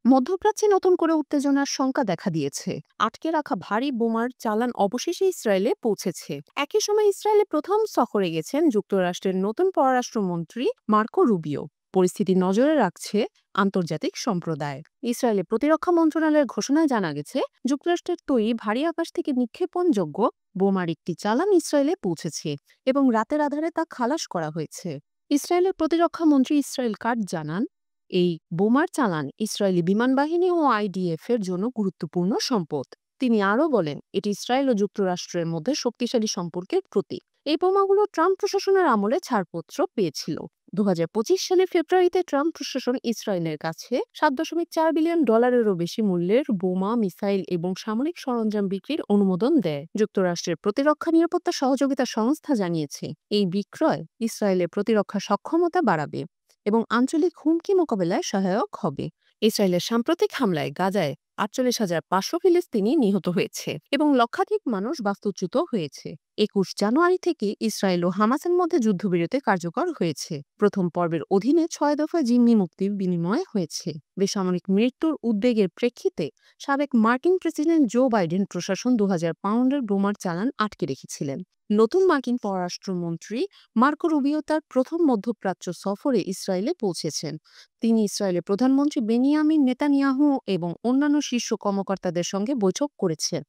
মধ্যপ্রাচ্যে নতুন করে উত্তেজনার শঙ্কা দেখা দিয়েছে। আটকে রাখা ভারী বোমার চালান অবশেষে ইসরায়েলে পৌঁছেছে। একই সময় ইসরায়েলে প্রথম সফরে গেছেন যুক্তরাষ্ট্রের নতুন পররাষ্ট্রমন্ত্রী মার্কো রুবিও। পরিস্থিতি নজরে রাখছে আন্তর্জাতিক সম্প্রদায়। ইসরায়েলের প্রতিরক্ষা মন্ত্রণালয়ের ঘোষণায় জানা গেছে, যুক্তরাষ্ট্রের তৈরি ভারী আকাশ থেকে নিক্ষেপণযোগ্য বোমার একটি চালান ইসরায়েলে পৌঁছেছে এবং রাতের আধারে তা খালাস করা হয়েছে। ইসরায়েলের প্রতিরক্ষা মন্ত্রী ইসরায়েল কাট জানান, এই বোমার চালান ইসরায়েলি বিমান বাহিনী ও আইডিএফ এর জন্য গুরুত্বপূর্ণ সম্পদ। তিনি আরও বলেন, এটি ইসরায়েল ও যুক্তরাষ্ট্রের মধ্যে শক্তিশালী সম্পর্কের প্রতীক। এই বোমাগুলো ট্রাম্প প্রশাসনের আমলে ছাড়পত্র পেয়েছিল। 2025 সালে ফেব্রুয়ারিতে ট্রাম্প প্রশাসন ইসরায়েলের কাছে $7.4 বিলিয়নেরও বেশি মূল্যের বোমা, মিসাইল এবং সামরিক সরঞ্জাম বিক্রির অনুমোদন দেয়। যুক্তরাষ্ট্রের প্রতিরক্ষা নিরাপত্তা সহযোগিতা সংস্থা জানিয়েছে, এই বিক্রয় ইসরায়েলের প্রতিরক্ষা সক্ষমতা বাড়াবে এবং আঞ্চলিক হুমকি মোকাবেলায় সহায়ক হবে। ইসরায়েলের সাম্প্রতিক হামলায় গাজায় 48,500 ফিলিস্তিনি নিহত হয়েছে এবং লক্ষাধিক মানুষ বাস্তুচ্যুত হয়েছে। 21 জানুয়ারি থেকে ইসরায়েল ও হামাসের মধ্যে যুদ্ধবিরতি কার্যকর হয়েছে। প্রথম পর্বের অধীনে 6 দফায় জিম্মি মুক্তির বিনিময় হয়েছে। বেসামরিক মৃত্যুর উদ্বেগের প্রেক্ষিতে সাবেক মার্কিন প্রেসিডেন্ট জো বাইডেন প্রশাসন 2000 পাউন্ডের বোমার চালান আটকে রেখেছিলেন। নতুন মার্কিন পররাষ্ট্রমন্ত্রী মার্কো রুবিও তার প্রথম মধ্যপ্রাচ্য সফরে ইসরায়েলে পৌঁছেছেন। তিনি ইসরায়েলের প্রধানমন্ত্রী বেনিয়ামিন নেতানিয়াহু এবং অন্যান্য শীর্ষ কর্মকর্তাদের সঙ্গে বৈঠক করেছেন।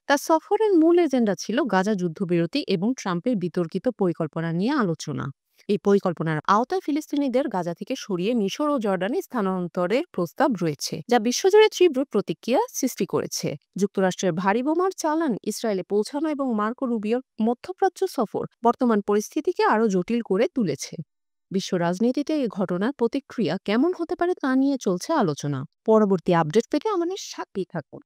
তার সফরের মূল এজেন্ডা ছিল গাজা যুদ্ধবিরতি এবং ট্রাম্পের বিতর্কিত পরিকল্পনা নিয়ে আলোচনা। এই পরিকল্পনার আওতায় ফিলিস্তিনিদের গাজা থেকে সরিয়ে মিশর ও জর্ডানে স্থানান্তরের প্রস্তাব রয়েছে, যা বিশ্বজুড়ে তীব্র প্রতিক্রিয়া সৃষ্টি করেছে। যুক্তরাষ্ট্রের ভারী বোমার চালান ইসরায়েলে পৌঁছানো এবং মার্কো রুবিওর মধ্যপ্রাচ্য সফর বর্তমান পরিস্থিতিকে আরও জটিল করে তুলেছে। বিশ্ব রাজনীতিতে এই ঘটনার প্রতিক্রিয়া কেমন হতে পারে তা নিয়ে চলছে আলোচনা। পরবর্তী আপডেট পেতে আমাদের সাথেই থাকুন।